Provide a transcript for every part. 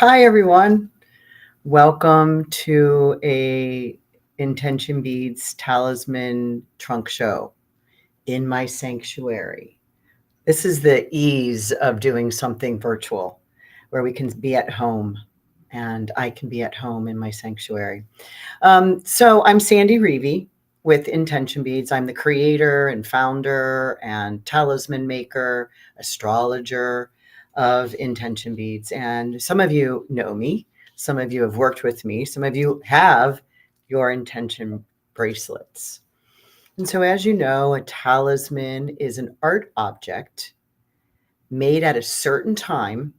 Hi, everyone. Welcome to a Intention Beads Talisman Trunk Show in my sanctuary. This is the ease of doing something virtual where we can be at home and I can be at home in my sanctuary. So I'm Sandy Reevy with Intention Beads. I'm the creator and founder and talisman maker, astrologer of Intention Beads. And some of you know me. Some of you have worked with me. Some of you have your intention bracelets. And so, as you know, a talisman is an art object made at a certain time,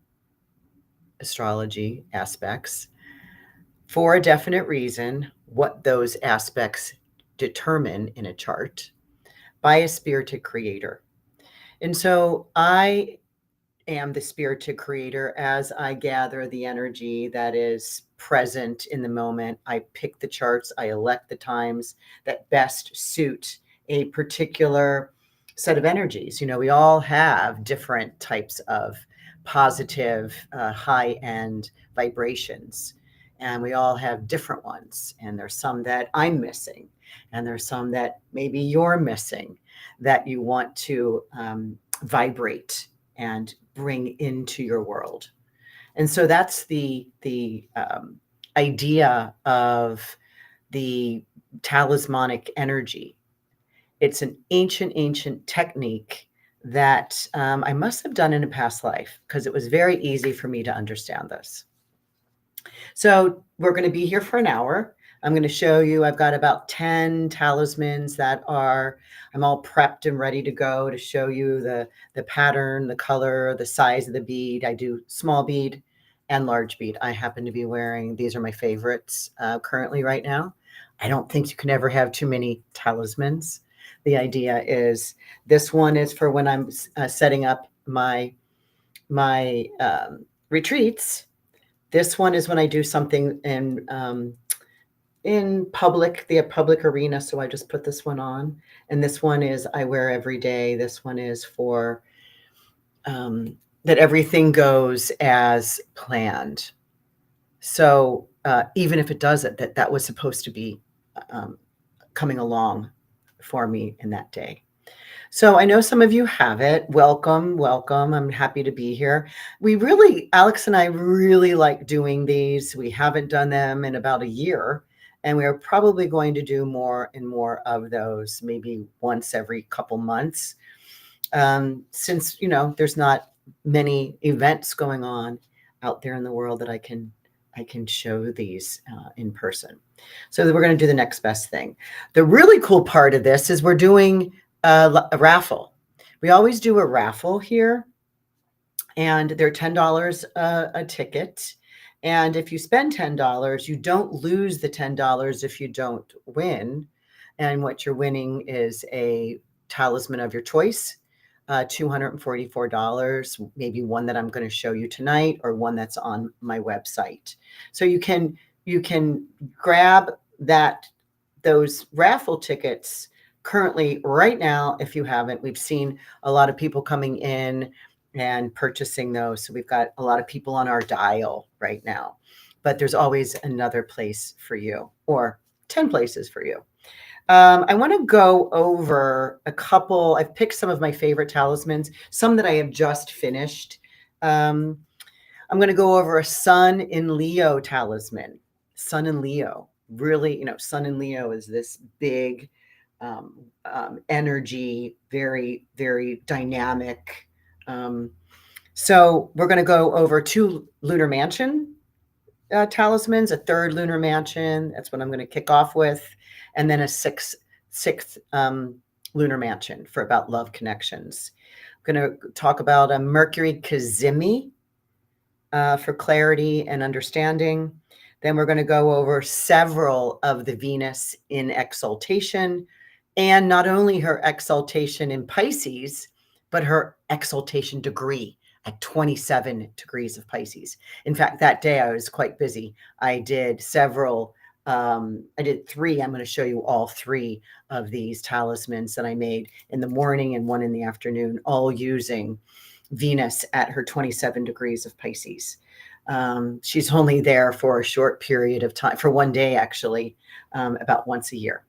astrology aspects, for a definite reason, what those aspects determine in a chart by a spirited creator. And so I am the spirited creator as I gather the energy that is present in the moment. I pick the charts, I elect the times that best suit a particular set of energies. You know, we all have different types of positive, high end vibrations, and we all have different ones. And there's some that I'm missing, and there's some that maybe you're missing that you want to vibrate and bring into your world. And so that's the idea of the talismanic energy. It's an ancient technique that I must have done in a past life because it was very easy for me to understand this. So we're going to be here for an hour. I'm going to show you, I've got about 10 talismans that are, I'm all prepped and ready to go to show you the pattern, the color, the size of the bead. I do small bead and large bead. I happen to be wearing, these are my favorites currently right now. I don't think you can ever have too many talismans. The idea is this one is for when I'm setting up my retreats. This one is when I do something in public, the public arena. So I just put this one on. And this one is I wear every day. This one is for that everything goes as planned. So even if it doesn't, that was supposed to be coming along for me in that day. So I know some of you have it. Welcome. I'm happy to be here. Alex and I really like doing these. We haven't done them in about a year, and we're probably going to do more and more of those, maybe once every couple months. Since, you know, there's not many events going on out there in the world that I can show these in person. So we're going to do the next best thing. The really cool part of this is we're doing a raffle. We always do a raffle here, and they're $10 a ticket. And if you spend $10, you don't lose the $10 if you don't win. And what you're winning is a talisman of your choice, $244, maybe one that I'm going to show you tonight or one that's on my website. So you can grab those raffle tickets currently right now. If you haven't, we've seen a lot of people coming in and purchasing those. So we've got a lot of people on our dial right now, but there's always another place for you, or 10 places for you. I want to go over a couple. I've picked some of my favorite talismans, some that I have just finished. I'm going to go over a Sun in Leo talisman. Sun in Leo, really, you know, Sun in Leo is this big energy, very, very dynamic. So we're going to go over 2 lunar mansion talismans, a 3rd lunar mansion. That's what I'm going to kick off with. And then a sixth lunar mansion for about love connections. I'm going to talk about a Mercury Kazimi for clarity and understanding. Then we're going to go over several of the Venus in exaltation, and not only her exaltation in Pisces, but her exaltation degree at 27 degrees of Pisces. In fact, that day I was quite busy. I did several, I did 3. I'm going to show you all 3 of these talismans that I made in the morning and one in the afternoon, all using Venus at her 27 degrees of Pisces. She's only there for a short period of time, for one day, actually, about once a year.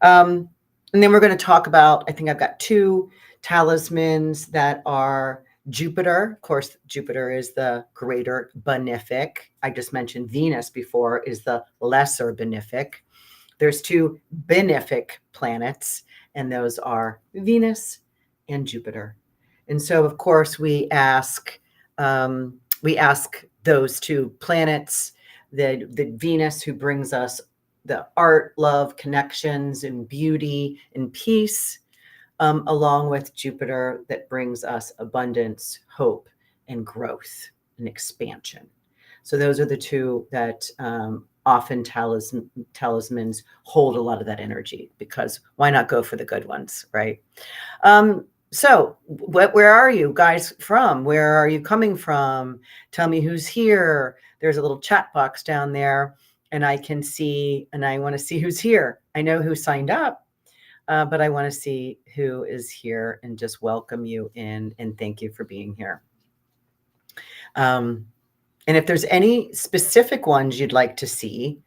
And then we're going to talk about, I think I've got two talismans that are Jupiter. Of course, Jupiter is the greater benefic. I just mentioned Venus before is the lesser benefic. There's two benefic planets, and those are Venus and Jupiter. And so, of course, we ask those two planets, the Venus, who brings us the art, love, connections, and beauty and peace, along with Jupiter, that brings us abundance, hope, and growth and expansion. So those are the two that often talismans hold a lot of that energy, because why not go for the good ones, right? So where are you guys from? Where are you coming from? Tell me who's here. There's a little chat box down there, and I can see, and I want to see who's here. I know who signed up, but I want to see who is here and just welcome you in and thank you for being here. And if there's any specific ones you'd like to see,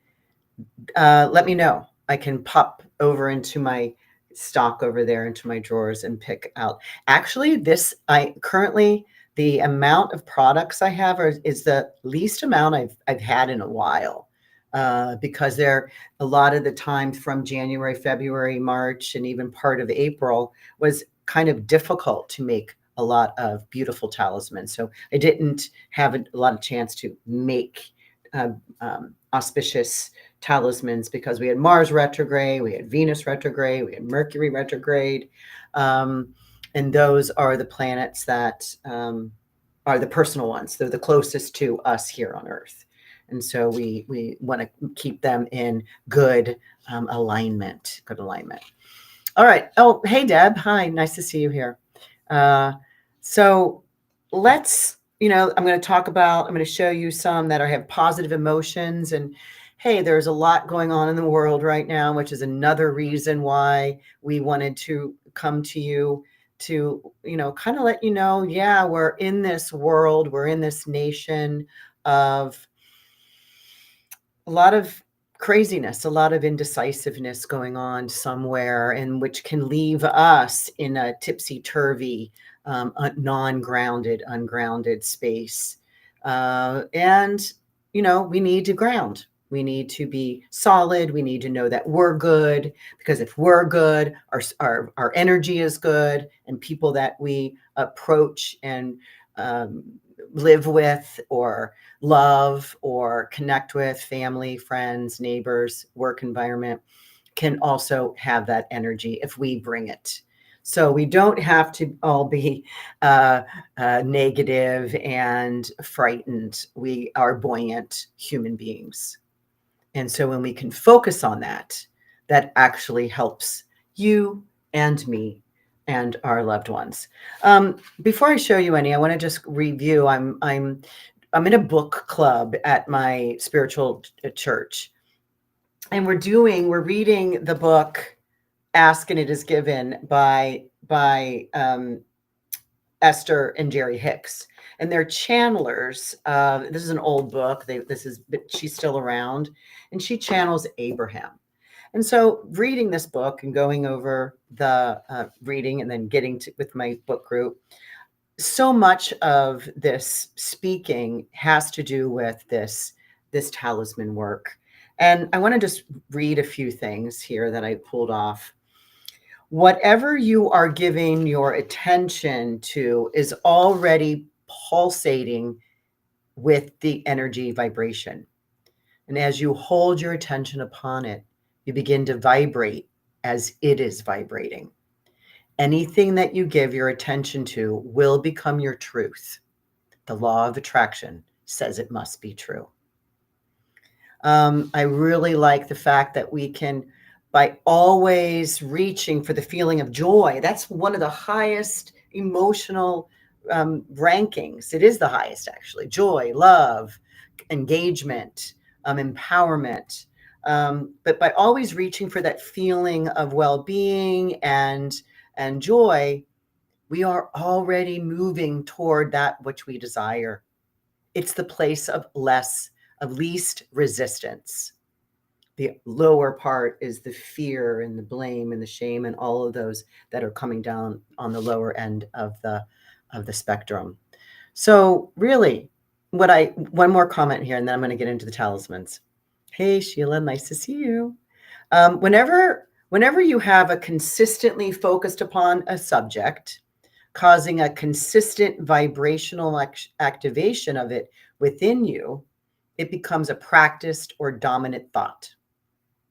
let me know. I can pop over into my stock over there, into my drawers, and pick out. Actually, the amount of products I have is the least amount I've had in a while, because they're a lot of the time from January, February, March, and even part of April was kind of difficult to make a lot of beautiful talismans. So I didn't have a lot of chance to make auspicious talismans, because we had Mars retrograde, we had Venus retrograde, we had Mercury retrograde. And those are the planets that are the personal ones. They're the closest to us here on Earth. And so we want to keep them in good alignment. All right. Oh, hey, Deb. Hi. Nice to see you here. So let's, I'm going to show you some that have positive emotions. And hey, there's a lot going on in the world right now, which is another reason why we wanted to come to you to, kind of let you know, yeah, we're in this world, we're in this nation of a lot of craziness, a lot of indecisiveness going on somewhere, and which can leave us in a tipsy-turvy, ungrounded space. And, we need to ground. We need to be solid. We need to know that we're good, because if we're good, our energy is good, and people that we approach and live with or love or connect with, family, friends, neighbors, work environment, can also have that energy if we bring it. So we don't have to all be negative and frightened. We are buoyant human beings. And so when we can focus on that, that actually helps you and me and our loved ones. Before I show you any, I want to just review. I'm in a book club at my spiritual church, and we're reading the book Ask and It Is Given by Esther and Jerry Hicks. And they're channelers. This is an old book. She's still around, and she channels Abraham. And so reading this book and going over the reading and then getting with my book group, so much of this speaking has to do with this talisman work. And I want to just read a few things here that I pulled off. Whatever you are giving your attention to is already pulsating with the energy vibration. And as you hold your attention upon it, you begin to vibrate as it is vibrating. Anything that you give your attention to will become your truth. The law of attraction says it must be true. I really like the fact that we can, by always reaching for the feeling of joy, that's one of the highest emotional rankings. It is the highest, actually. Joy, love, engagement, empowerment. But by always reaching for that feeling of well-being and joy, we are already moving toward that which we desire. It's the place of least resistance. The lower part is the fear and the blame and the shame and all of those that are coming down on the lower end of the spectrum. So really, one more comment here, and then I'm going to get into the talismans. Hey, Sheila, nice to see you. Whenever you have a consistently focused upon a subject, causing a consistent vibrational activation of it within you, it becomes a practiced or dominant thought.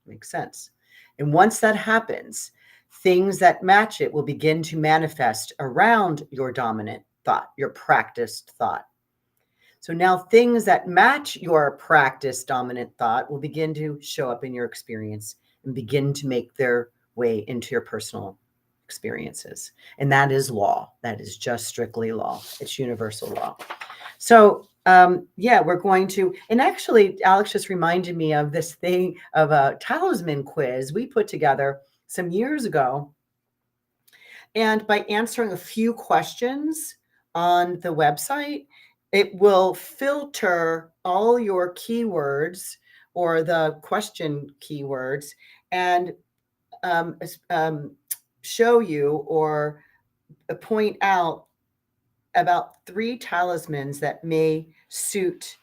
Makes sense. And once that happens, things that match it will begin to manifest around your dominant thought, your practiced thought. So now things that match your practiced dominant thought will begin to show up in your experience and begin to make their way into your personal experiences. And that is law. That is just strictly law. It's universal law. So yeah, we're going to, and actually Alex just reminded me of this thing of a talisman quiz we put together some years ago. And by answering a few questions on the website, it will filter all your keywords or the question keywords and show you or point out about 3 talismans that may suit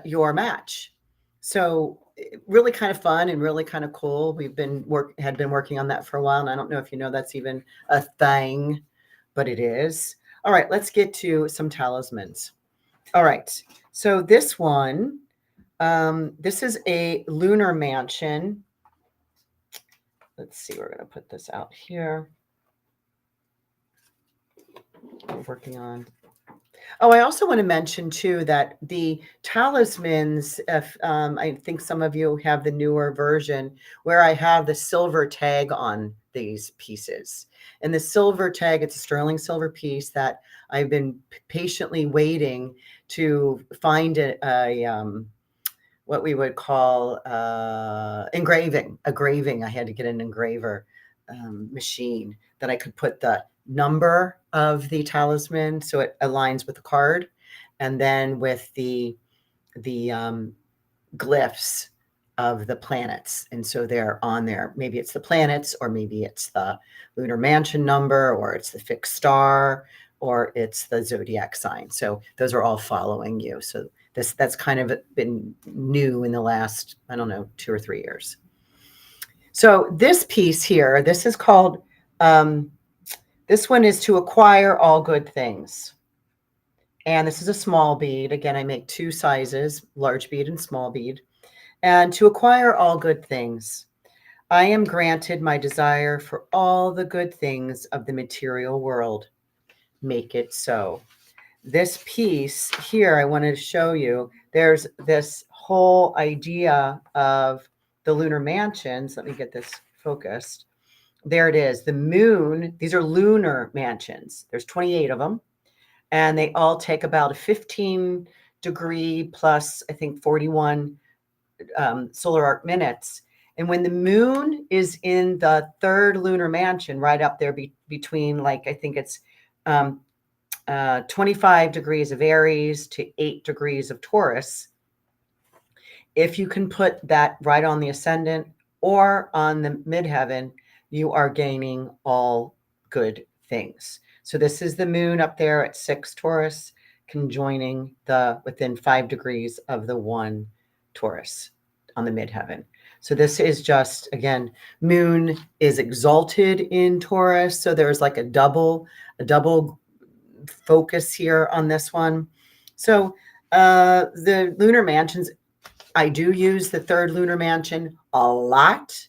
your match. So really kind of fun and really kind of cool. We've been working on that for a while, and I don't know if you know that's even a thing, but it is. All right, let's get to some talismans. All right, so this one, this is a lunar mansion. Let's see, we're going to put this out here. We're working on. Oh, I also want to mention too that the talismans, if I think some of you have the newer version where I have the silver tag on these pieces. And the silver tag, it's a sterling silver piece that I've been patiently waiting to find what we would call engraving. I had to get an engraver machine that I could put the number of the talisman so it aligns with the card, and then with the glyphs of the planets, and so they're on there. Maybe it's the planets, or maybe it's the lunar mansion number, or it's the fixed star, or it's the zodiac sign. So those are all following you. So that's kind of been new in the last, I don't know, 2 or 3 years. So this piece here, this is called this one is to acquire all good things. And this is a small bead. Again, I make 2 sizes, large bead and small bead. And to acquire all good things, I am granted my desire for all the good things of the material world. Make it so. This piece here, I wanted to show you, there's this whole idea of the lunar mansions. Let me get this focused. There it is. The moon, these are lunar mansions. There's 28 of them. And they all take about a 15 degree plus, I think, 41 solar arc minutes. And when the moon is in the 3rd lunar mansion, right up there between, like, I think it's 25 degrees of Aries to 8 degrees of Taurus, if you can put that right on the ascendant or on the midheaven, you are gaining all good things. So this is the moon up there at 6 Taurus, conjoining within 5 degrees of the 1 Taurus on the midheaven. So this is just, again, moon is exalted in Taurus. So there's like a double focus here on this one. So the lunar mansions, I do use the 3rd lunar mansion a lot.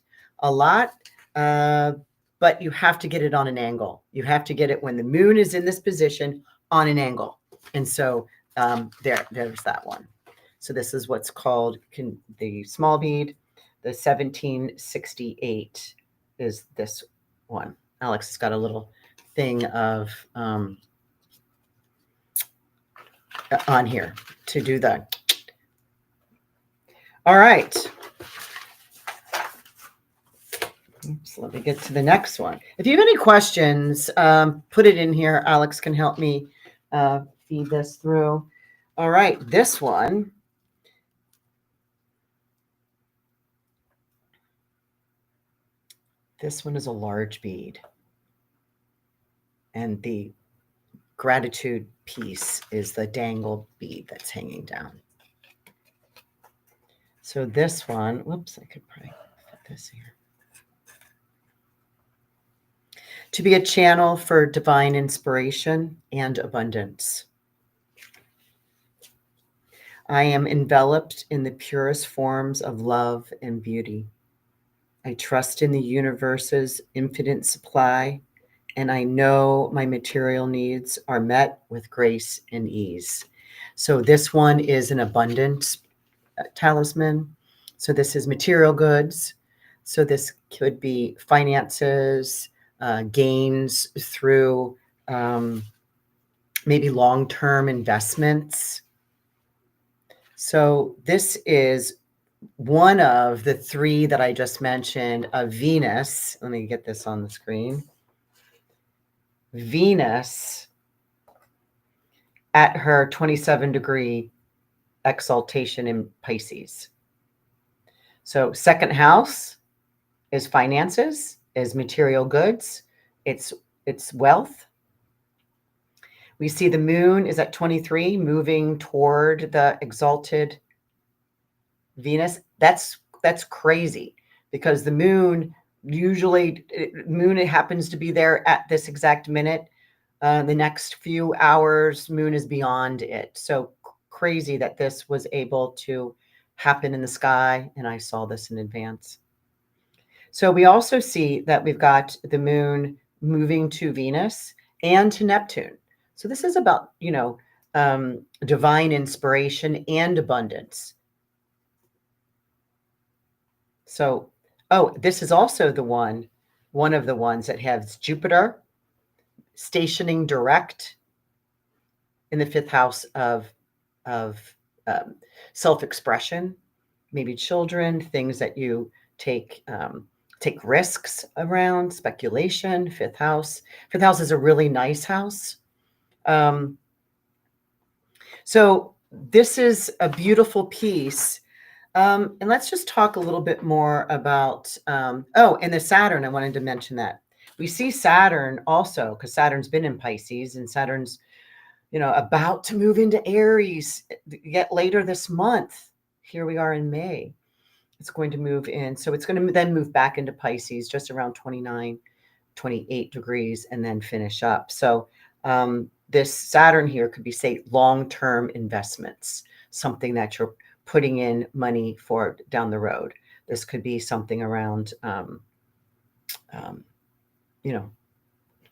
But you have to get it on an angle. You have to get it when the moon is in this position on an angle. And so there's that one. So this is what's called the small bead. The 1768 is this one. Alex has got a little thing of on here to do that. All right. So let me get to the next one. If you have any questions, put it in here. Alex can help me feed this through. All right, this one. This one is a large bead. And the gratitude piece is the dangle bead that's hanging down. So this one, whoops, I could probably fit this here. To be a channel for divine inspiration and abundance. I am enveloped in the purest forms of love and beauty. I trust in the universe's infinite supply, and I know my material needs are met with grace and ease. So this one is an abundance talisman. So this is material goods. So this could be finances, gains through maybe long-term investments. So this is one of the three that I just mentioned of Venus. Let me get this on the screen. Venus at her 27-degree exaltation in Pisces. So second house is finances, is material goods, it's wealth. We see the moon is at 23, moving toward the exalted Venus. That's crazy, because the moon it happens to be there at this exact minute. The next few hours, moon is beyond it. So crazy that this was able to happen in the sky, and I saw this in advance. So we also see that we've got the moon moving to Venus and to Neptune. So this is about, divine inspiration and abundance. So, this is also one of the ones that has Jupiter stationing direct in the fifth house of self-expression, maybe children, things that you take risks around, speculation. Fifth house is a really nice house. So this is a beautiful piece. And let's just talk a little bit more about, and the Saturn, I wanted to mention that. We see Saturn also, because Saturn's been in Pisces, and Saturn's, about to move into Aries yet later this month. Here we are in May. It's going to move in. So it's going to then move back into Pisces just around 29, 28 degrees, and then finish up. So this Saturn here could be, say, long-term investments, something that you're putting in money for down the road. This could be something around,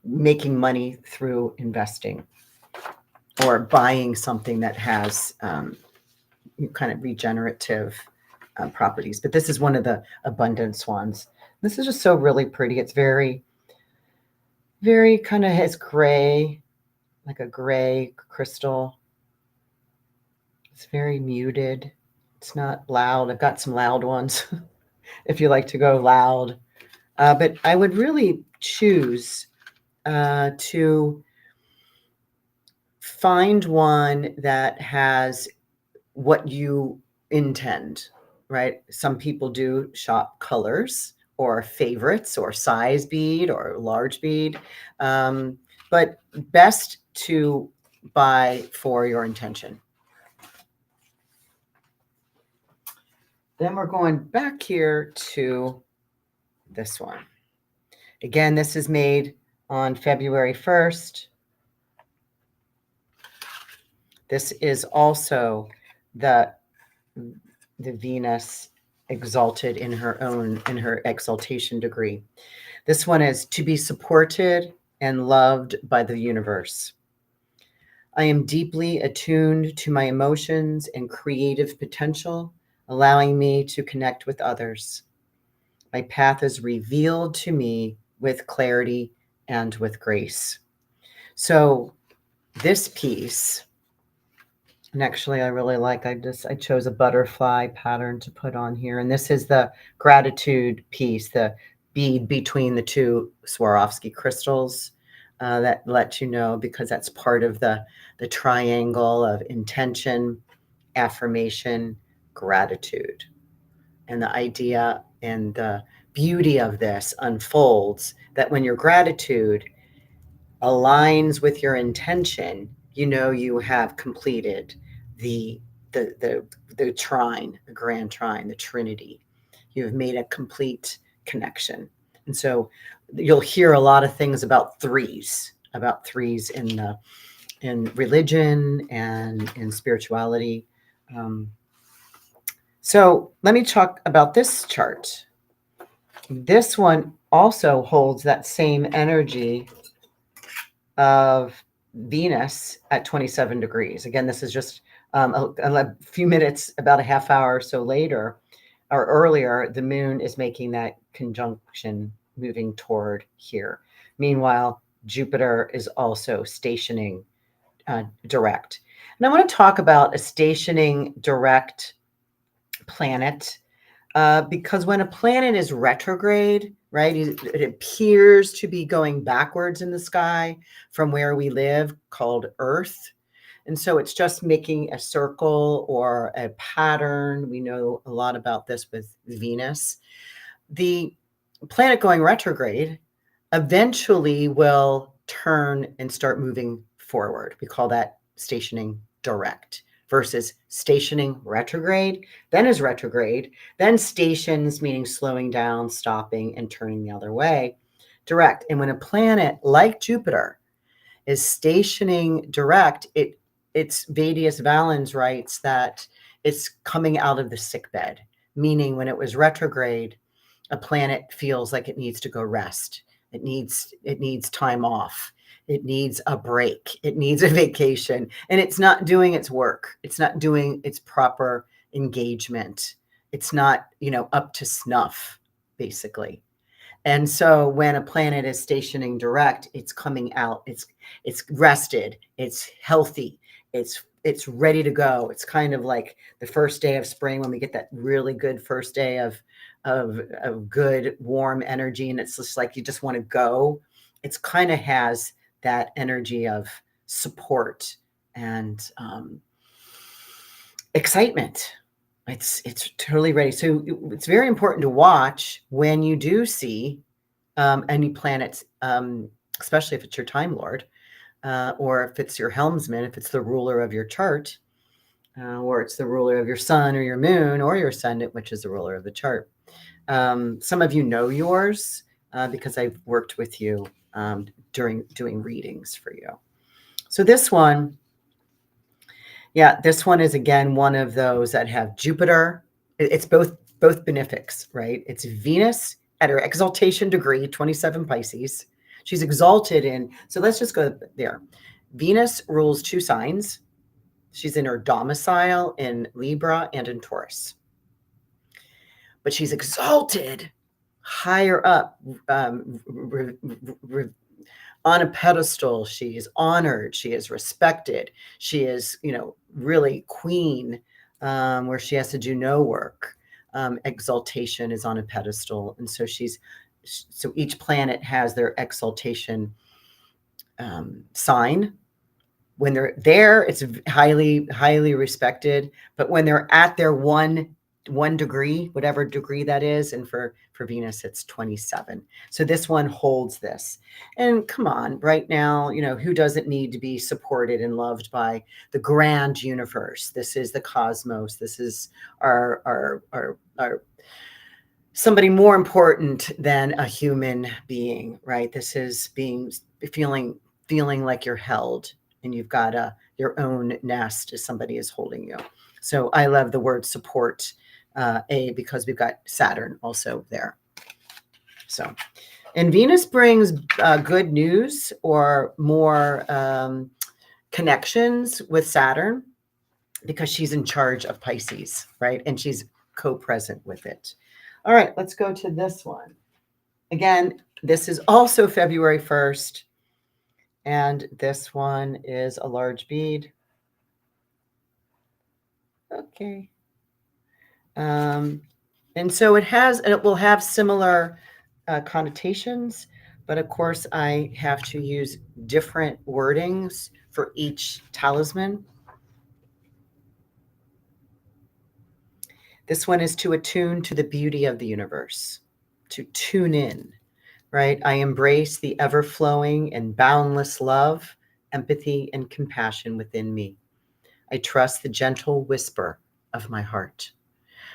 making money through investing, or buying something that has kind of regenerative properties. But this is one of the abundance ones. This is just so really pretty. It's very, very kind of has gray, like a gray crystal. It's very muted. It's not loud. I've got some loud ones if you like to go loud. But I would really choose to find one that has what you intend, right? Some people do shop colors or favorites or size bead or large bead, but best to buy for your intention. Then we're going back here to this one. Again, this is made on February 1st. This is also the Venus exalted in her exaltation degree. This one is to be supported and loved by the universe. I am deeply attuned to my emotions and creative potential, allowing me to connect with others. My path is revealed to me with clarity and with grace. So this piece, and actually I really like, I chose a butterfly pattern to put on here. And this is the gratitude piece, the bead between the two Swarovski crystals. that let you know, because that's part of the triangle of intention, affirmation, gratitude. And the idea and the beauty of this unfolds that when your gratitude aligns with your intention, you know you have completed the the the the trine, the grand trine, the Trinity. You've made a complete connection. And so you'll hear a lot of things about threes in religion and in spirituality. Um, so let me talk about this chart. This one also holds that same energy of Venus at 27 degrees. Again, this is just a few minutes, about a half hour or so later or earlier, the moon is making that conjunction moving toward here. Meanwhile, Jupiter is also stationing direct. And I want to talk about a stationing direct planet because when a planet is retrograde, right, it appears to be going backwards in the sky from where we live, called Earth. And so it's just making a circle or a pattern. We know a lot about this with Venus. The planet going retrograde eventually will turn and start moving forward. We call that stationing direct versus stationing retrograde, then is retrograde, then stations, meaning slowing down, stopping, and turning the other way, direct. And when a planet like Jupiter is stationing direct, it's Vedius Valens writes that it's coming out of the sick bed, meaning when it was retrograde, a planet feels like it needs to go rest. It needs time off. It needs a break. It needs a vacation. And it's not doing its work. It's not doing its proper engagement. It's not, up to snuff, basically. And so when a planet is stationing direct, it's coming out, it's rested, it's healthy, it's ready to go. It's kind of like the first day of spring when we get that really good first day of good warm energy, and it's just like you just want to go. It's kind of has that energy of support and excitement. It's totally ready. So it's very important to watch when you do see any planets, especially if it's your Time Lord, or if it's your helmsman, if it's the ruler of your chart, or it's the ruler of your sun or your moon or your ascendant, which is the ruler of the chart. Some of you know yours because I've worked with you during doing readings for you. So this one is again one of those that have Jupiter. It's both benefics, right? It's Venus at her exaltation degree, 27 Pisces. She's exalted in, so let's just go there. Venus rules two signs. She's in her domicile in Libra and in Taurus. But she's exalted higher up, on a pedestal. She is honored. She is respected. She is, really queen, where she has to do no work. Exaltation is on a pedestal. And so so each planet has their exaltation sign. When they're there, it's highly, highly respected. But when they're at their one degree, whatever degree that is, and for Venus, it's 27. So this one holds this. And come on, right now, who doesn't need to be supported and loved by the grand universe? This is the cosmos. This is our somebody more important than a human being, right? This is feeling like you're held and you've got your own nest as somebody is holding you. So I love the word support, because we've got Saturn also there. So, and Venus brings good news or more connections with Saturn because she's in charge of Pisces, right? And she's co-present with it. All right, let's go to this one. Again, this is also February 1st. And this one is a large bead. Okay. And so it will have similar connotations, But of course, I have to use different wordings for each talisman. This one is to attune to the beauty of the universe, to tune in, right? I embrace the ever flowing and boundless love, empathy, and compassion within me. I trust the gentle whisper of my heart.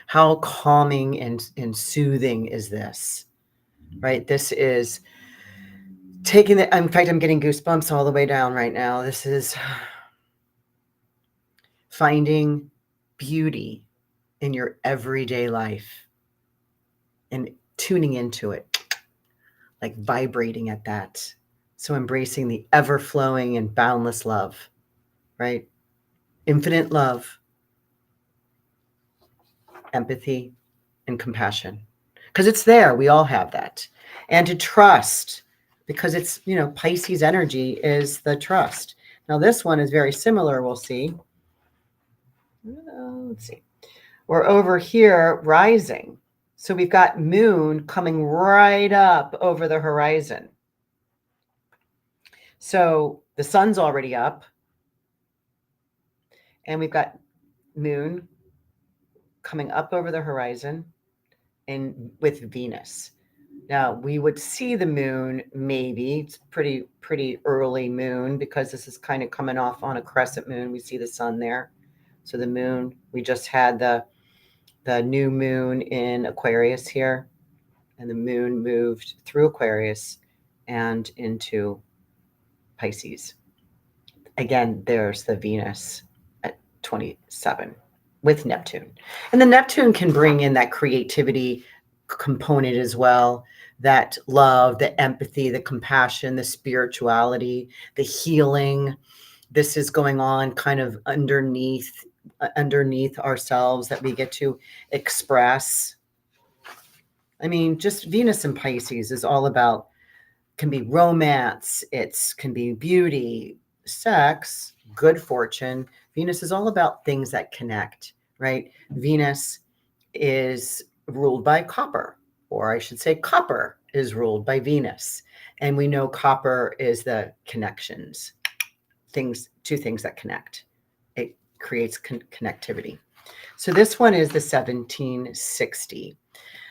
How calming and soothing is this, right? This is taking the, in fact, I'm getting goosebumps all the way down right now. This is finding beauty in your everyday life and tuning into it, like vibrating at that. So embracing the ever flowing and boundless love, right? Infinite love, empathy, and compassion. Because it's there. We all have that. And to trust, because it's, Pisces energy is the trust. Now, this one is very similar, we'll see. Let's see. We're over here rising. So we've got moon coming right up over the horizon. So the sun's already up. And we've got moon coming up over the horizon and with Venus. Now we would see the moon, maybe it's pretty early moon because this is kind of coming off on a crescent moon. We see the sun there. So the moon, we just had the new moon in Aquarius here, and the moon moved through Aquarius and into Pisces. Again, there's the Venus at 27 with Neptune. And the Neptune can bring in that creativity component as well, that love, the empathy, the compassion, the spirituality, the healing. This is going on kind of underneath ourselves that we get to express. I mean, just Venus and Pisces is all about, can be romance, can be beauty, sex, good fortune. Venus is all about things that connect, right? Venus is ruled by copper, or I should say copper is ruled by Venus. And we know copper is the connections, two things that connect. It creates connectivity. So this one is the 1760.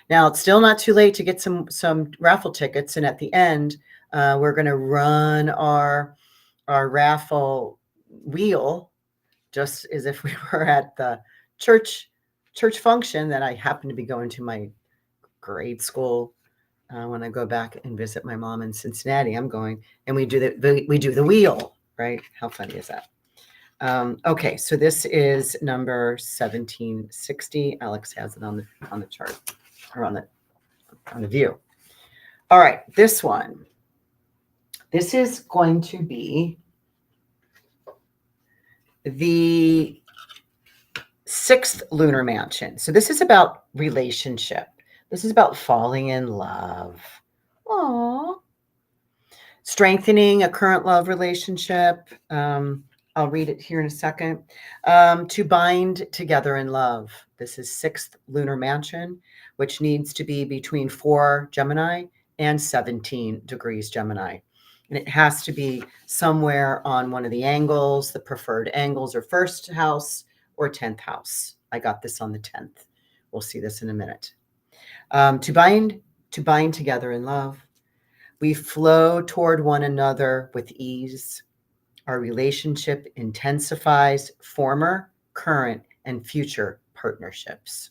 Now, it's still not too late to get some raffle tickets. And at the end, we're going to run our raffle wheel, just as if we were at the church function that I happen to be going to my grade school. When I go back and visit my mom in Cincinnati, I'm going, and we do the wheel, right? How funny is that? Okay, so this is number 1760. Alex has it on the chart, or on the view. All right, this one. This is going to be the 6th lunar mansion. So this is about relationship. This is about falling in love. Aww. Strengthening a current love relationship. I'll read it here in a second. To bind together in love. This is 6th lunar mansion, which needs to be between 4 Gemini and 17 degrees Gemini. And it has to be somewhere on one of the angles. The preferred angles are 1st house or 10th house. I got this on the 10th. We'll see this in a minute. To bind together in love. We flow toward one another with ease. Our relationship intensifies former, current, and future partnerships.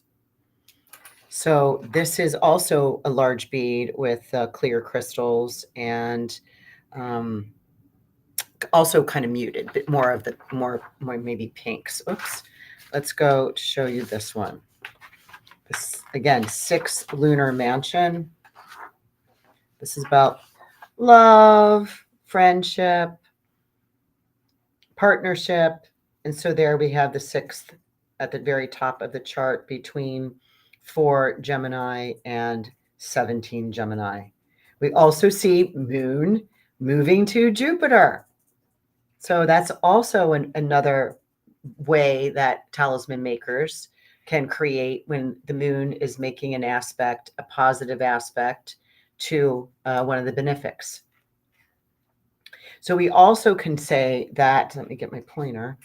So this is also a large bead with clear crystals and also kind of muted, but more of the more maybe pinks. Oops. Let's go show you this one. This again, 6th lunar mansion. This is about love, friendship, partnership. And so there we have the 6th at the very top of the chart between 4 Gemini and 17 Gemini. We also see moon moving to Jupiter. So that's also another way that talisman makers can create when the moon is making an aspect, a positive aspect to one of the benefics. So we also can say that, let me get my pointer,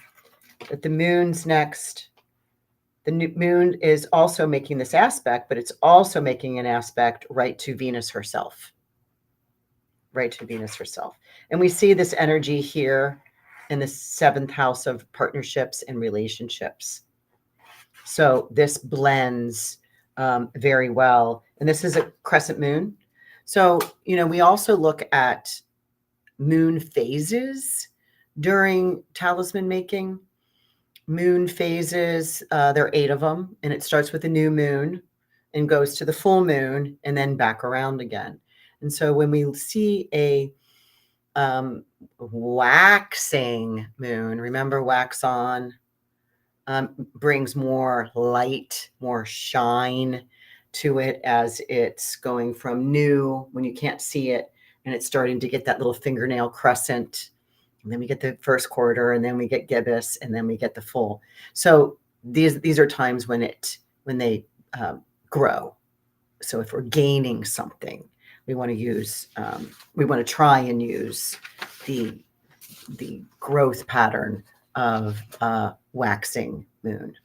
that the moon's next. The moon is also making this aspect, but it's also making an aspect right to Venus herself. Right to Venus herself. And we see this energy here in the 7th house of partnerships and relationships. So this blends very well. And this is a crescent moon. So, we also look at moon phases during talisman making. Moon phases, there are 8 of them, and it starts with a new moon and goes to the full moon and then back around again. And so when we see a waxing moon, remember wax on, brings more light, more shine to it as it's going from new, when you can't see it, and it's starting to get that little fingernail crescent. And then we get the first quarter, and then we get gibbous, and then we get the full. So these are times when they grow. So if we're gaining something, we want to try and use the growth pattern of waxing moon.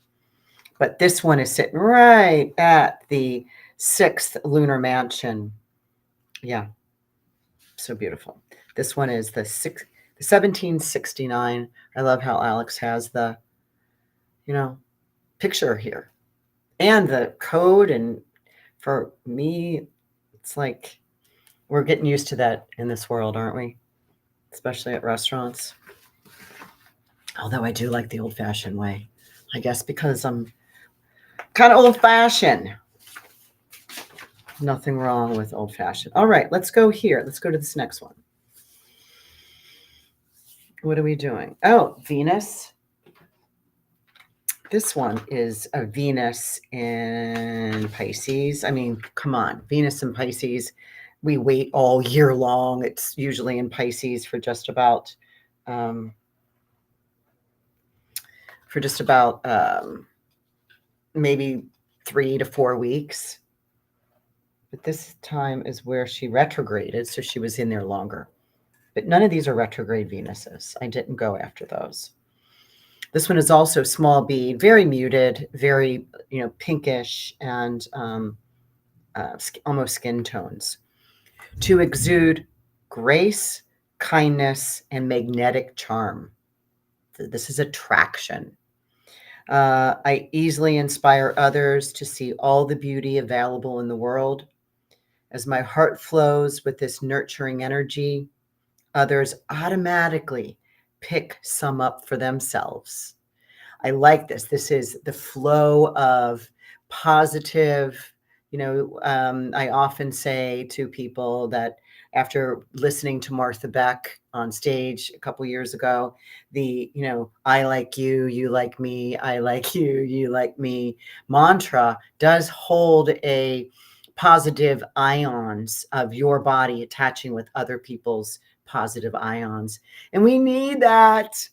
But this one is sitting right at the 6th lunar mansion. Yeah, so beautiful. This one is the 1769. I love how Alex has the, picture here and the code. And for me, it's like we're getting used to that in this world, aren't we? Especially at restaurants. Although I do like the old-fashioned way, I guess, because I'm kind of old-fashioned. Nothing wrong with old-fashioned. All right, let's go here. Let's go to this next one. What are we doing? Oh, Venus. This one is a Venus in Pisces. I mean, come on, Venus in Pisces. We wait all year long. It's usually in Pisces for just about maybe 3 to 4 weeks. But this time is where she retrograded, so she was in there longer. But none of these are retrograde Venuses. I didn't go after those. This one is also small bead, very muted, very, pinkish and almost skin tones. To exude grace, kindness, and magnetic charm. This is attraction. I easily inspire others to see all the beauty available in the world. As my heart flows with this nurturing energy, others automatically pick some up for themselves. I like this. This is the flow of positive. I often say to people that after listening to Martha Beck on stage a couple years ago, I like you, you like me, I like you, you like me mantra does hold a positive ions of your body attaching with other people's positive ions. And we need that.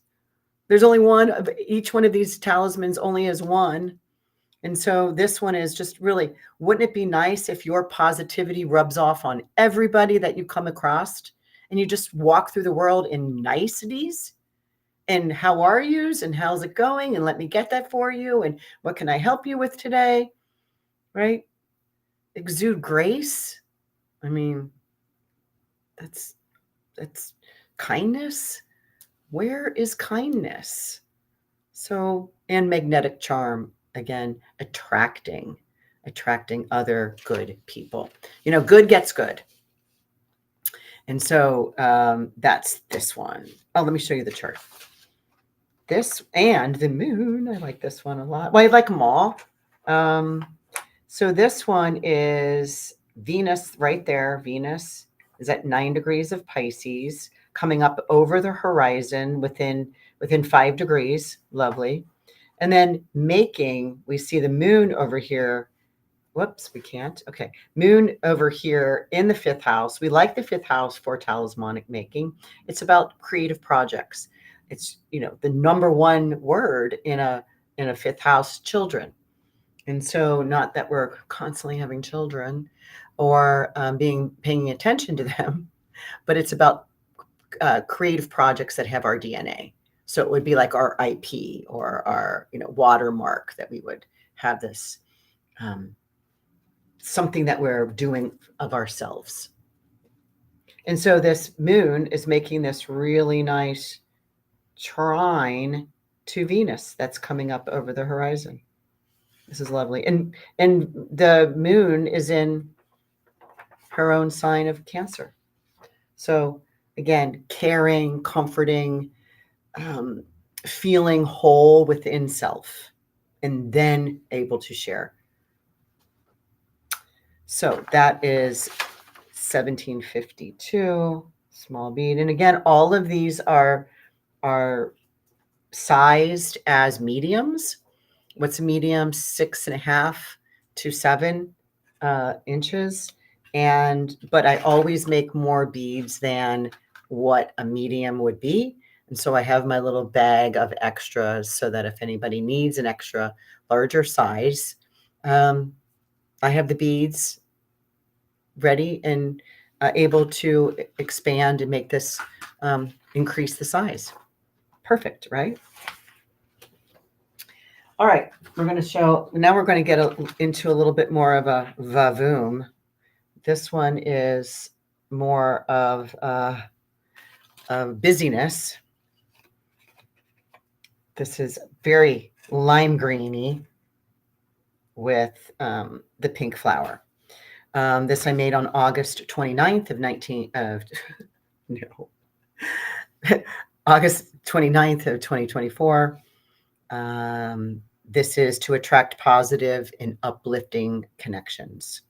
There's only one of each one of these talismans only has one. And so this one is just really, wouldn't it be nice if your positivity rubs off on everybody that you come across and you just walk through the world in niceties and how are yous and how's it going? And let me get that for you. And what can I help you with today? Right? Exude grace. I mean, that's kindness. Where is kindness? So, and magnetic charm, again, attracting other good people. Good gets good. And so that's this one. Oh, let me show you the chart. This and the moon. I like this one a lot. Well, I like them all. So this one is Venus right there. Venus is at 9 degrees of Pisces, coming up over the horizon within 5 degrees. Lovely. And then we see the moon over here. Whoops, we can't. Okay. Moon over here in the 5th house. We like the 5th house for talismanic making. It's about creative projects. It's, the number one word in a 5th house, children. And so not that we're constantly having children, or paying attention to them, but it's about creative projects that have our DNA. So it would be like our IP or our, watermark, that we would have this something that we're doing of ourselves. And so this moon is making this really nice trine to Venus that's coming up over the horizon. This is lovely. And the moon is in her own sign of Cancer. So again, caring, comforting, feeling whole within self, and then able to share. So that is 1752 small bead. And again, all of these are sized as mediums. What's a medium? 6.5 to 7 inches. But I always make more beads than what a medium would be. And so I have my little bag of extras so that if anybody needs an extra larger size, I have the beads ready and able to expand and make this increase the size. Perfect, right? All right, we're going to show, now we're going to get into a little bit more of a vavoom. This one is more of busyness. This is very lime greeny with the pink flower. This I made on August 29th of August 29th of 2024. This is to attract positive and uplifting connections.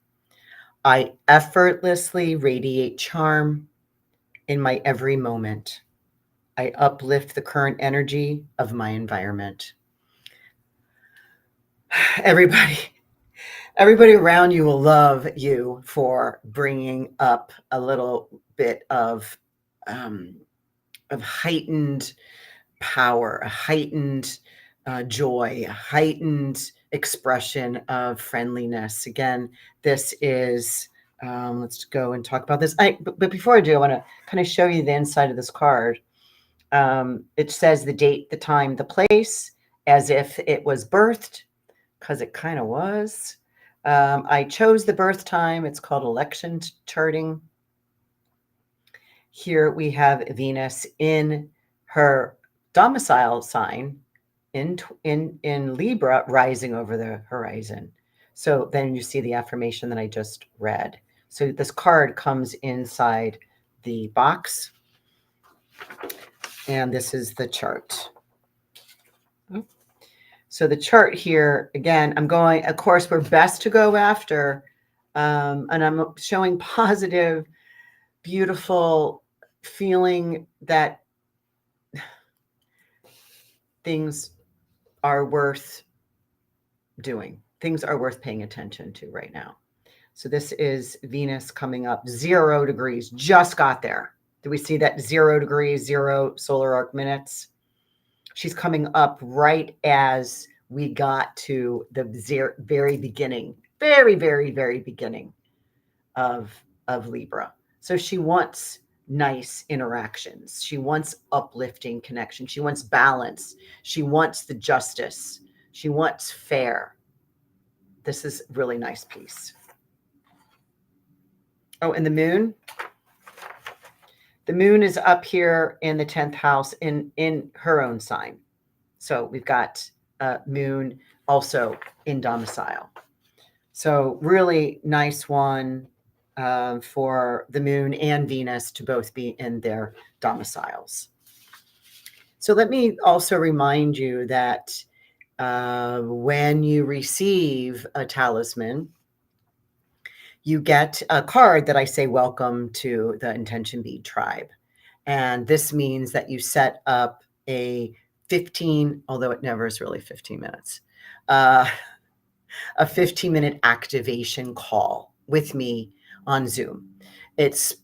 I effortlessly radiate charm in my every moment. I uplift the current energy of my environment. Everybody around you will love you for bringing up a little bit of heightened power, a heightened joy, a heightened expression of friendliness. Again, this is, let's go and talk about this. But before I do, I want to kind of show you the inside of this card. It says the date, the time, the place, as if it was birthed, because it kind of was. I chose the birth time. It's called election charting. Here we have Venus in her domicile sign in Libra, rising over the horizon. So then you see the affirmation that I just read. So this card comes inside the box, and this is the chart. So the chart here, again, I'm going, of course, we're best to go after, and I'm showing positive, beautiful feeling that things are worth doing. Things are worth paying attention to right now. So this is Venus coming up 0 degrees, just got there. Do we see that 0 degrees, 0 solar arc minutes? She's coming up right as we got to the very beginning, very, very, very beginning of Libra. So she wants nice interactions. She wants uplifting connection. She wants balance. She wants the justice. She wants fair. This is a really nice piece. Oh, and the moon. The moon is up here in the 10th house in her own sign. So we've got moon also in domicile. So really nice one for the moon and Venus to both be in their domiciles. So let me also remind you that when you receive a talisman, you get a card that I say, welcome to the Intention Bead Tribe. And this means that you set up a 15, although it never is really 15 minutes, a 15-minute activation call with me on Zoom. It's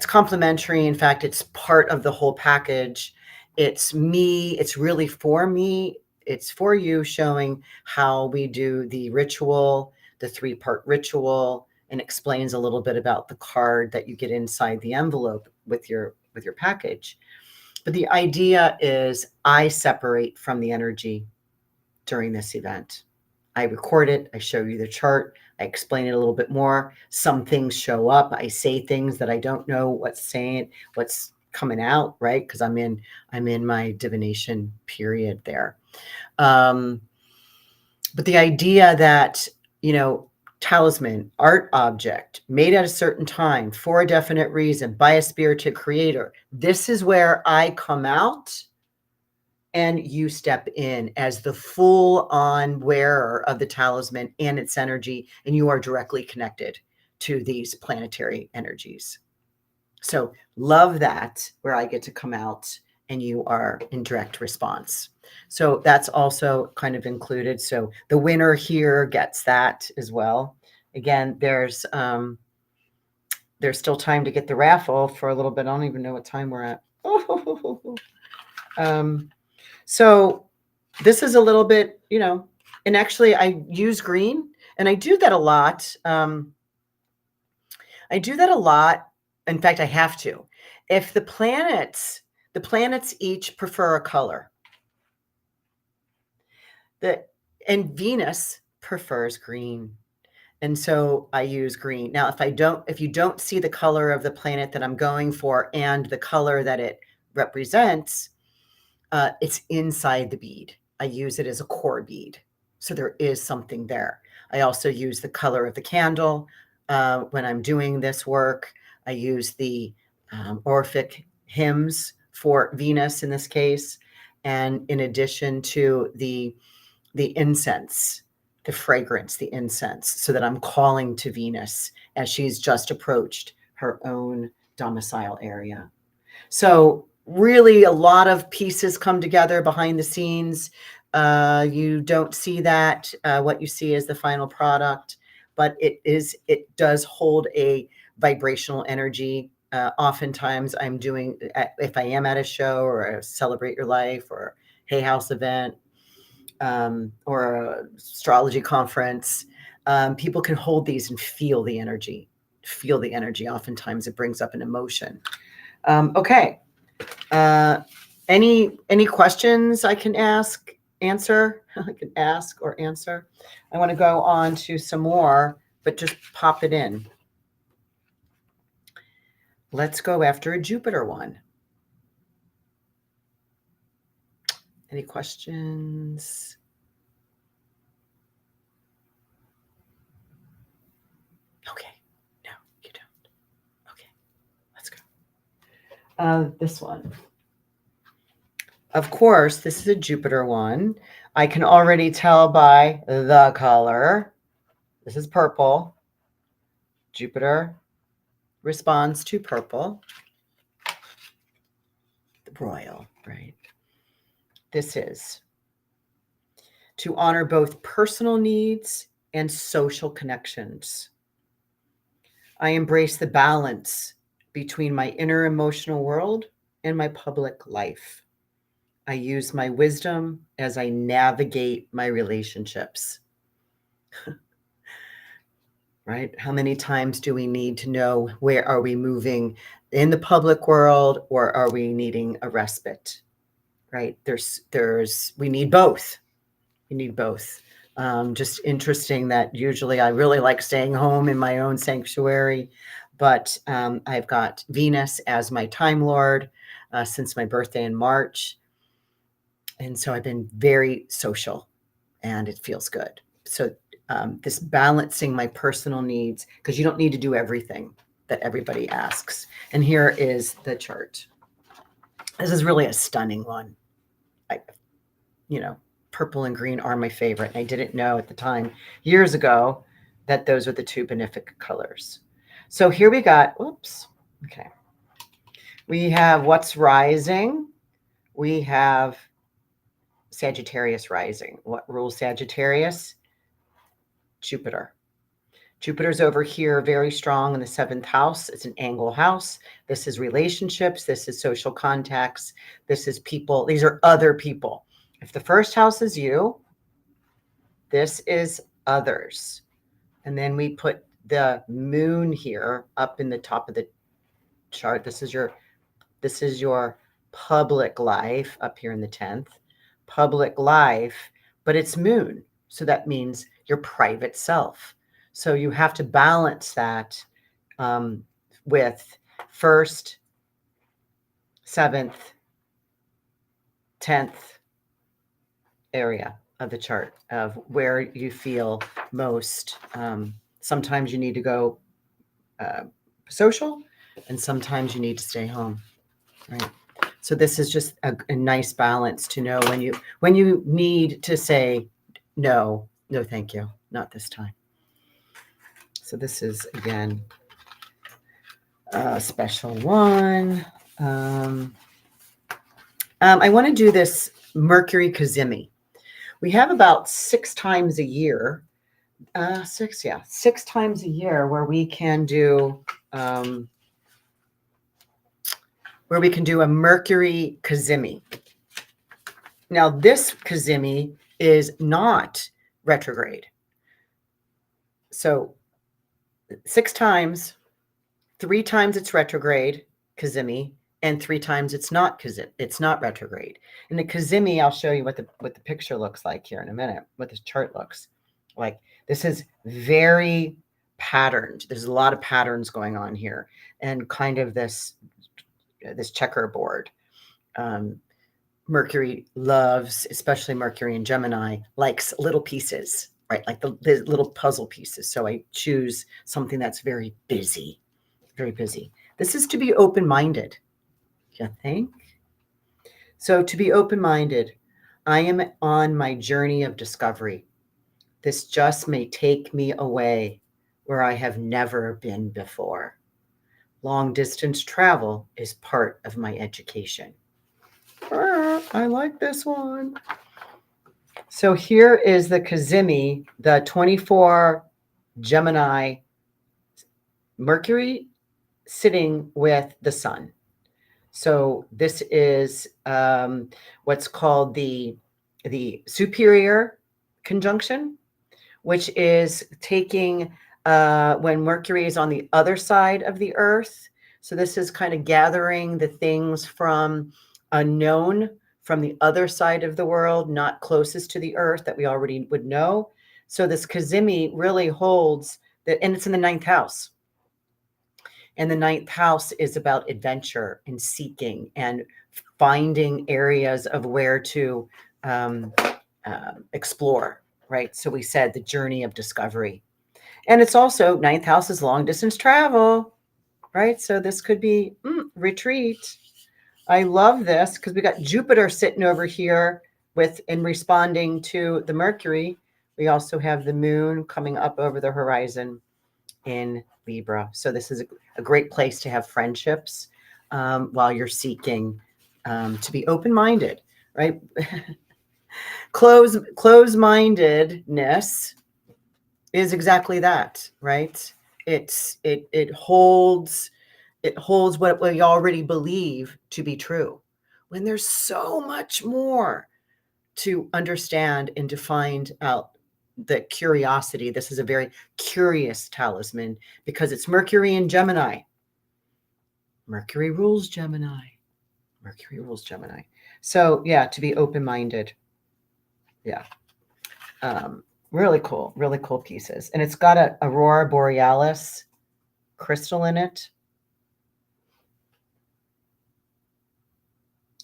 complimentary. In fact, it's part of the whole package. It's me. It's really for me. It's for you, showing how we do the ritual, the 3-part ritual, and explains a little bit about the card that you get inside the envelope with your package. But the idea is I separate from the energy during this event. I record it, I show you the chart, I explain it a little bit more. Some things show up. I say things that I don't know what's coming out, right? Because I'm in my divination period there. But the idea that, talisman, art object made at a certain time for a definite reason by a spirited creator. This is where I come out and you step in as the full on wearer of the talisman and its energy, and you are directly connected to these planetary energies. So love that, where I get to come out and you are in direct response. So that's also kind of included. So the winner here gets that as well. Again, there's still time to get the raffle for a little bit. I don't even know what time we're at. So this is a little bit, and actually I use green, and I do that a lot. In fact, I have to. If the planets each prefer a color, and Venus prefers green. And so I use green. Now, if you don't see the color of the planet that I'm going for and the color that it represents, it's inside the bead. I use it as a core bead. So there is something there. I also use the color of the candle when I'm doing this work. I use the Orphic hymns for Venus in this case. And in addition to the incense, the fragrance, the incense, so that I'm calling to Venus as she's just approached her own domicile area. So really a lot of pieces come together behind the scenes. You don't see that. What you see is the final product, but it does hold a vibrational energy. Oftentimes I'm doing, if I am at a show or a Celebrate Your Life or Hay House event, or a astrology conference, people can hold these and feel the energy. Oftentimes it brings up an emotion. Okay. Any questions I can answer? I can ask or answer. I want to go on to some more, but just pop it in. Let's go after a Jupiter one. Any questions? Okay. No, you don't. Okay. Let's go. This one. Of course, this is a Jupiter one. I can already tell by the color. This is purple. Jupiter responds to purple. The royal, right? This is to honor both personal needs and social connections. I embrace the balance between my inner emotional world and my public life. I use my wisdom as I navigate my relationships. Right? How many times do we need to know where are we moving in the public world, or are we needing a respite? Right? We need both. You need both. Just interesting that usually I really like staying home in my own sanctuary, but I've got Venus as my time lord since my birthday in March. And so I've been very social and it feels good. So this balancing my personal needs, because you don't need to do everything that everybody asks. And here is the chart. This is really a stunning one. Purple and green are my favorite. And I didn't know at the time, years ago, that those are the two benefic colors. So here we got, oops, okay. We have what's rising. We have Sagittarius rising. What rules Sagittarius? Jupiter. Jupiter's over here very strong in the 7th house. It's an angle house. This is relationships. This is social contacts. This is people. These are other people. If the first house is you, this is others. And then we put the moon here up in the top of the chart. This is your public life up here in the 10th. Public life, but it's moon. So that means your private self. So you have to balance that with 1st, 7th, 10th area of the chart of where you feel most. Sometimes you need to go social, and sometimes you need to stay home, right? So this is just a nice balance to know when you need to say no, thank you, not this time. So this is again a special one. I want to do this Mercury Kazemi. We have about 6 times a year, 6 times a year where we can do a Mercury Kazemi. Now this Kazemi is not retrograde. So 6 times, 3 times it's retrograde Kazemi, and 3 times it's not retrograde. And the Kazemi, I'll show you what the picture looks like here in a minute, what this chart looks like. This is very patterned. There's a lot of patterns going on here, and kind of this checkerboard. Mercury loves, especially Mercury and Gemini, likes little pieces, right? Like the little puzzle pieces. So I choose something that's very busy, very busy. This is to be open-minded, you think? So to be open-minded, I am on my journey of discovery. This just may take me away where I have never been before. Long distance travel is part of my education. I like this one. So here is the Kazemi, the 24 Gemini Mercury sitting with the sun. So this is what's called the superior conjunction, which is taking when Mercury is on the other side of the Earth. So this is kind of gathering the things from unknown, from the other side of the world, not closest to the Earth that we already would know. So this Kazemi really holds that, and it's in the 9th house. And the 9th house is about adventure and seeking and finding areas of where to explore, right? So we said the journey of discovery. And it's also 9th house is long distance travel, right? So this could be retreat. I love this because we got Jupiter sitting over here in responding to the Mercury. We also have the moon coming up over the horizon in Libra. So this is a great place to have friendships while you're seeking to be open-minded, right? Close-mindedness is exactly that, right? It holds what we already believe to be true, when there's so much more to understand and to find out. The curiosity. This is a very curious talisman because it's Mercury and Gemini. Mercury rules Gemini. Mercury rules Gemini. So yeah, to be open-minded. Yeah. Really cool pieces. And it's got a Aurora Borealis crystal in it.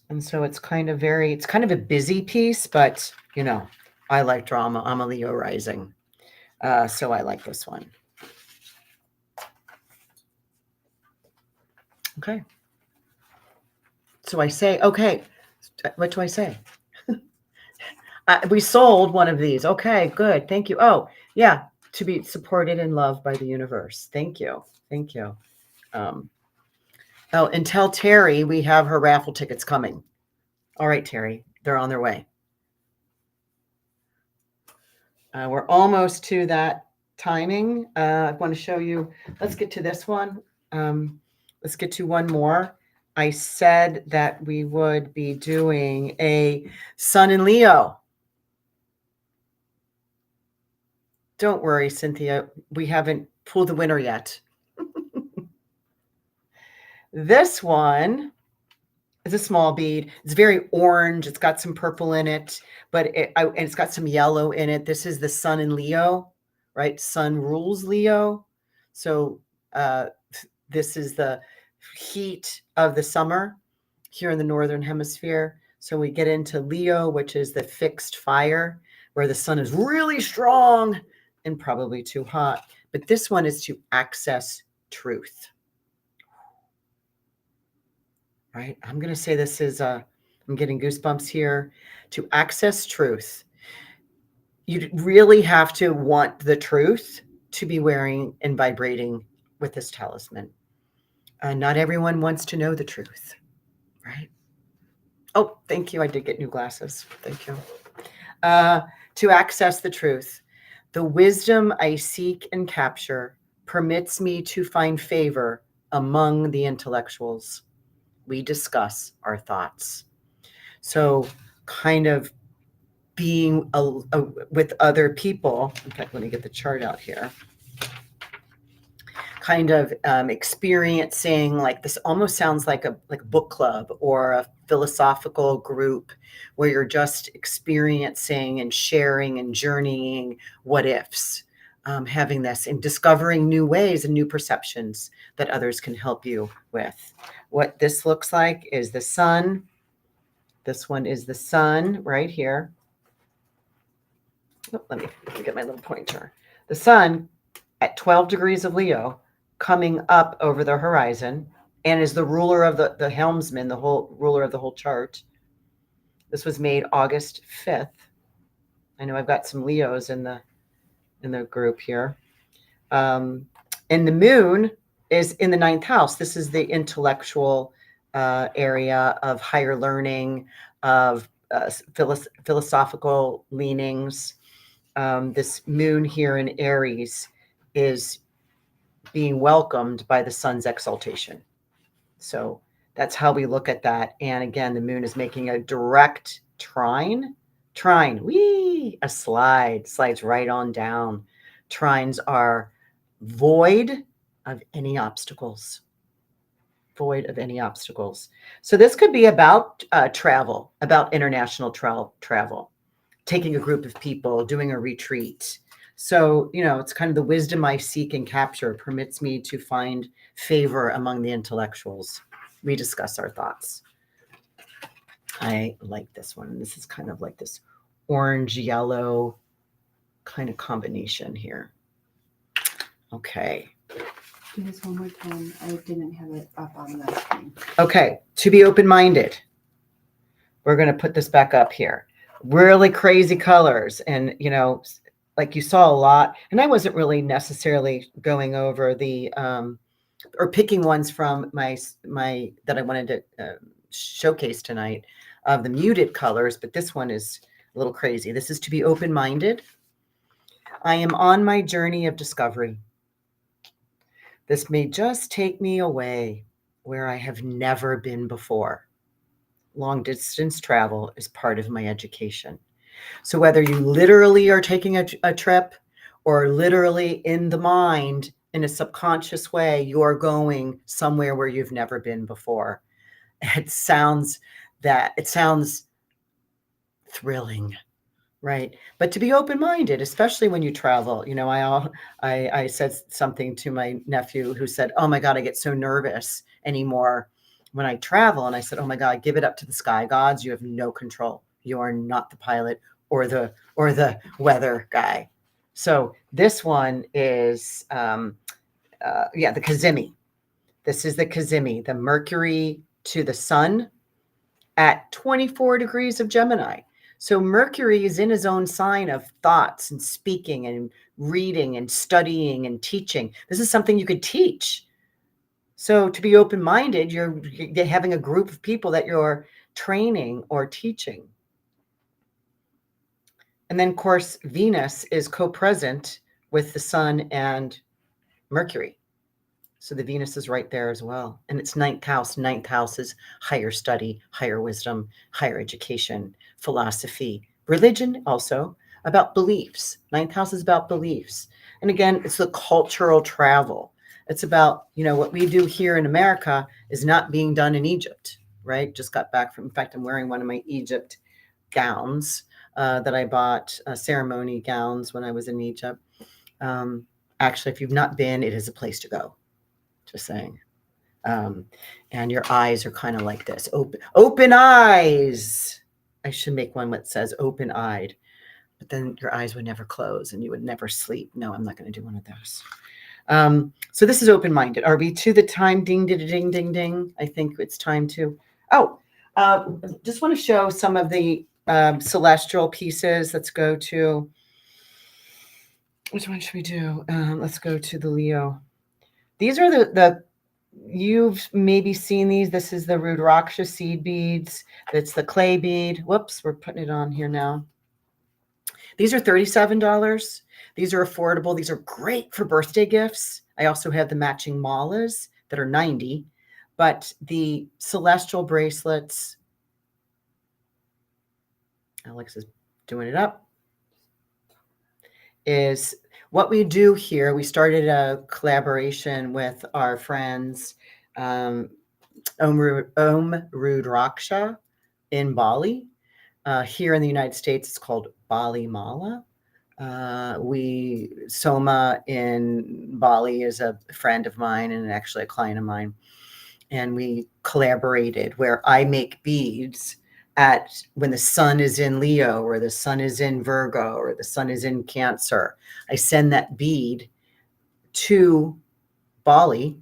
And so it's kind of a busy piece, but you know, I like drama. I'm a Leo rising. So I like this one. Okay. So I say, okay, what do I say? We sold one of these. Okay, good. Thank you. Oh, yeah, to be supported and loved by the universe. Thank you. Thank you. And tell Terry we have her raffle tickets coming. All right, Terry, they're on their way. We're almost to that timing. I want to show you. Let's get to this one. Let's get to one more. I said that we would be doing a Sun in Leo. Don't worry, Cynthia. We haven't pull the winner yet. This one is a small bead. It's very orange. It's got some purple in it, but and it's got some yellow in it. This is the sun in Leo, right? Sun rules Leo. So this is the heat of the summer here in the Northern Hemisphere. So we get into Leo, which is the fixed fire, where the sun is really strong and probably too hot. But this one is to access truth. Right? I'm going to say this is, I'm getting goosebumps here. To access truth, you really have to want the truth to be wearing and vibrating with this talisman. Not everyone wants to know the truth, right? Oh, thank you. I did get new glasses. Thank you. To access the truth, the wisdom I seek and capture permits me to find favor among the intellectuals. We discuss our thoughts. So kind of being with other people. In fact, let me get the chart out here. Kind of experiencing, like, this almost sounds like a book club or a philosophical group where you're just experiencing and sharing and journeying what ifs, having this and discovering new ways and new perceptions that others can help you with. What this looks like is the sun. This one is the sun right here. Oh, let me get my little pointer. The sun at 12 degrees of Leo coming up over the horizon and is the ruler of the helmsman, the whole ruler of the whole chart. This was made August 5th. I know I've got some Leos in the group here. And the moon is in the 9th house. This is the intellectual area of higher learning, of philosophical leanings. This moon here in Aries is being welcomed by the sun's exaltation. So that's how we look at that. And again, the moon is making a direct trine, a slides right on down. Trines are void of any obstacles. So this could be about travel, about international travel, taking a group of people, doing a retreat. So, it's kind of the wisdom I seek and capture permits me to find favor among the intellectuals. We discuss our thoughts. I like this one. This is kind of like this orange yellow kind of combination here. Okay. Do this one more time. I didn't have it up on the screen. Okay. To be open-minded. We're going to put this back up here. Really crazy colors. And, like you saw a lot, and I wasn't really necessarily going over the, or picking ones from my that I wanted to showcase tonight of the muted colors, but this one is a little crazy. This is to be open-minded. I am on my journey of discovery. This may just take me away where I have never been before. Long distance travel is part of my education. So whether you literally are taking a trip or literally in the mind, in a subconscious way, you're going somewhere where you've never been before. It sounds thrilling, right? But to be open-minded, especially when you travel, I said something to my nephew who said, "Oh my God, I get so nervous anymore when I travel." And I said, "Oh my God, give it up to the sky gods. You have no control. You are not the pilot or the weather guy." So this one is, the Kazemi. This is the Kazemi, the Mercury to the sun at 24 degrees of Gemini. So Mercury is in his own sign of thoughts and speaking and reading and studying and teaching. This is something you could teach. So to be open-minded, you're having a group of people that you're training or teaching. And then, of course, Venus is co-present with the sun and Mercury. So the Venus is right there as well. And it's 9th house. 9th house is higher study, higher wisdom, higher education, philosophy, religion also, about beliefs. 9th house is about beliefs. And again, it's the cultural travel. It's about, what we do here in America is not being done in Egypt, right? Just got back from, in fact, I'm wearing one of my Egypt gowns that I bought, ceremony gowns when I was in Egypt. Actually, if you've not been, it is a place to go. Just saying. And your eyes are kind of like this, open eyes. I should make one that says open eyed, but then your eyes would never close and you would never sleep. No, I'm not going to do one of those. So this is open minded. Are we to the time? Ding, ding, ding, ding, ding. I think it's time to. Oh, just want to show some of the celestial pieces. Let's go to. Which one should we do? Let's go to the Leo. These are the you've maybe seen these. This is the Rudraksha seed beads. That's the clay bead. Whoops, we're putting it on here now. These are $37. These are affordable. These are great for birthday gifts. I also have the matching malas that are $90, but the celestial bracelets, Alex is doing it up, is what we do here. We started a collaboration with our friends, Om Rudraksha in Bali. Here in the United States, it's called Bali Mala. Soma in Bali is a friend of mine and actually a client of mine. And we collaborated where I make beads at when the sun is in Leo or the sun is in Virgo or the sun is in Cancer. I send that bead to Bali.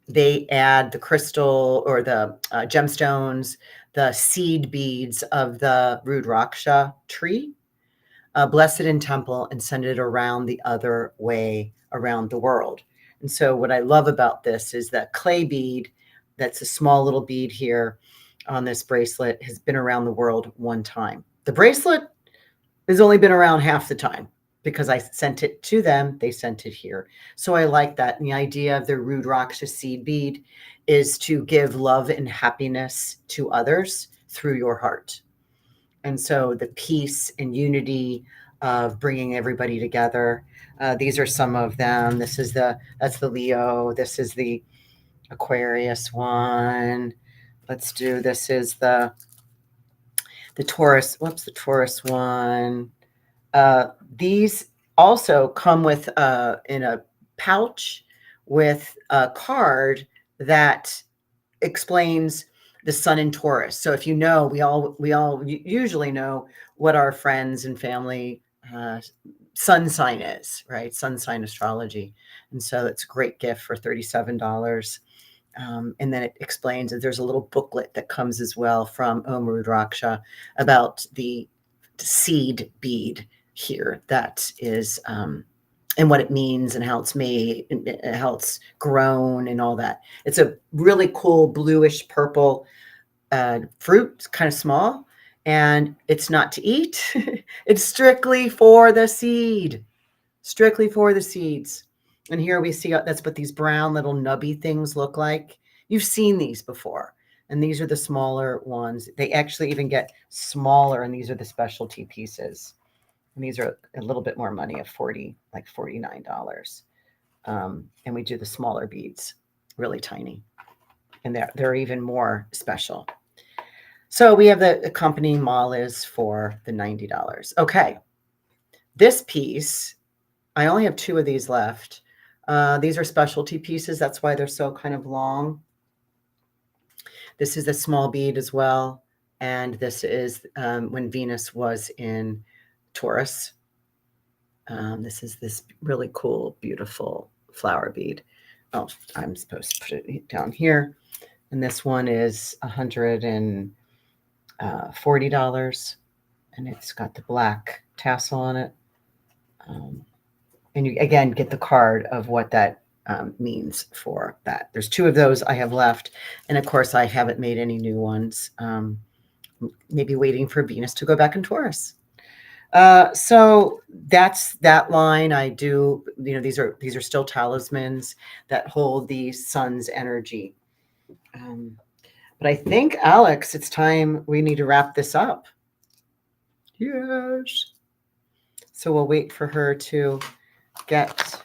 They add the crystal or the gemstones, the seed beads of the Rudraksha tree, bless it in temple, and send it around the other way around the world. And so what I love about this is that clay bead, that's a small little bead here on this bracelet, has been around the world one time. The bracelet has only been around half the time because I sent it to them. They sent it here. So I like that. And the idea of the Rudraksha seed bead is to give love and happiness to others through your heart. And so the peace and unity of bringing everybody together. These are some of them. That's the Leo. This is the Aquarius one. This is the Taurus. Whoops, the Taurus one. These also come with in a pouch with a card that explains the sun in Taurus. So if you know, we all usually know what our friends and family sun sign is, right? Sun sign astrology. And so it's a great gift for $37. And then it explains that there's a little booklet that comes as well from Om Rudraksha about the seed bead here that is and what it means and how it's made and how it's grown and all that. It's a really cool bluish purple fruit. It's kind of small and it's not to eat. It's strictly for the seed, strictly for the seeds. And here we see that's what these brown little nubby things look like. You've seen these before. And these are the smaller ones. They actually even get smaller, and these are the specialty pieces. And these are a little bit more money, like $49. And we do the smaller beads, really tiny. And they're even more special. So we have the accompanying malas for the $90. Okay. This piece, I only have 2 of these left. These are specialty pieces. That's why they're so kind of long. This is a small bead as well. And this is when Venus was in Taurus. This is this really cool, beautiful flower bead. Oh, I'm supposed to put it down here. And this one is $140. And it's got the black tassel on it. And you, again, get the card of what that means for that. There's 2 of those I have left. And of course, I haven't made any new ones. Maybe waiting for Venus to go back in Taurus. So that's that line. I do, these are still talismans that hold the sun's energy. But I think, Alex, it's time we need to wrap this up. Yes. So we'll wait for her to get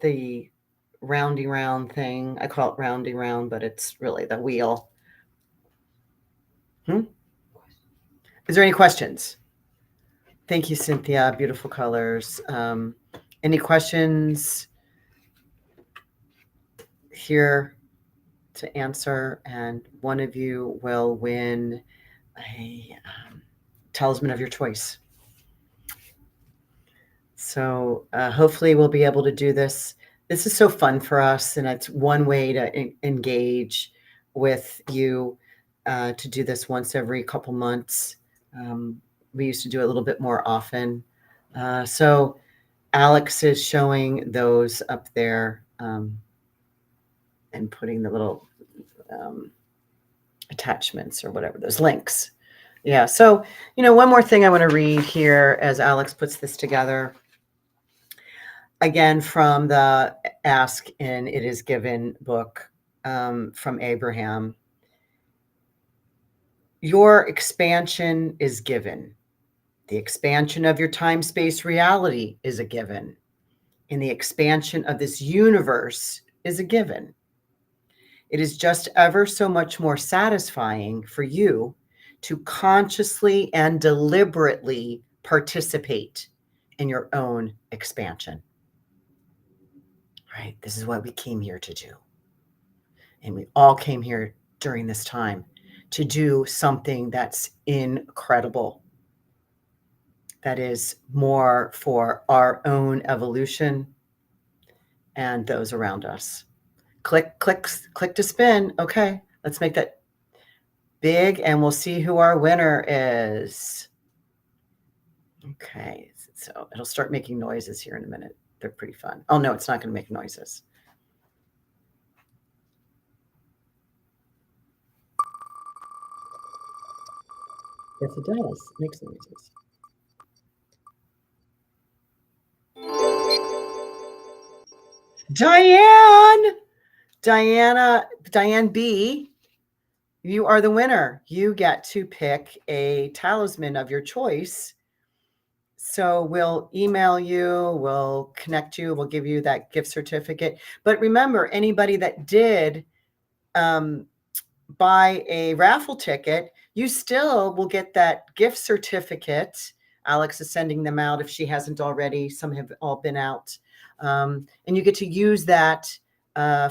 the roundy round thing. I call it roundy round, but it's really the wheel. Is there any questions? Thank you, Cynthia. Beautiful colors. Any questions here to answer? And one of you will win a talisman of your choice. So hopefully we'll be able to do this. This is so fun for us, and it's one way to engage with you to do this once every couple months. We used to do it a little bit more often. So Alex is showing those up there and putting the little attachments or whatever, those links. Yeah. So, one more thing I want to read here as Alex puts this together. Again, from the Ask and It Is Given book from Abraham. Your expansion is given. The expansion of your time-space reality is a given. And the expansion of this universe is a given. It is just ever so much more satisfying for you to consciously and deliberately participate in your own expansion. Right? This is what we came here to do. And we all came here during this time to do something that's incredible. That is more for our own evolution and those around us. Click to spin. Okay, let's make that big and we'll see who our winner is. Okay, so it'll start making noises here in a minute. They're pretty fun. Oh no, it's not going to make noises. Yes, it does. It makes noises. Diane B, you are the winner. You get to pick a talisman of your choice. So we'll email you, we'll connect you, we'll give you that gift certificate. But remember, anybody that did buy a raffle ticket, you still will get that gift certificate. Alex is sending them out if she hasn't already. Some have all been out. And you get to use that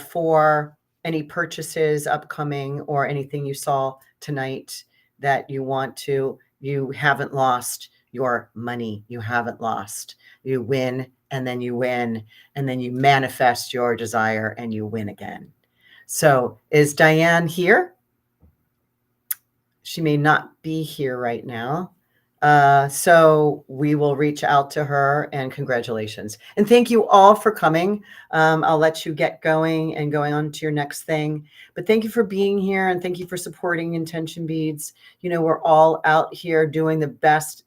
for any purchases upcoming or anything you saw tonight that you want to. You haven't lost your money. You haven't lost. You win, and then you win, and then you manifest your desire and you win again. So is Diane here? She may not be here right now. So we will reach out to her, and congratulations. And thank you all for coming. I'll let you get going and going on to your next thing. But thank you for being here, and thank you for supporting Intention Beads. We're all out here doing the best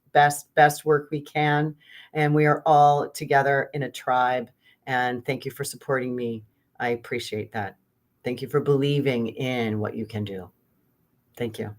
work we can. And we are all together in a tribe. And thank you for supporting me. I appreciate that. Thank you for believing in what you can do. Thank you.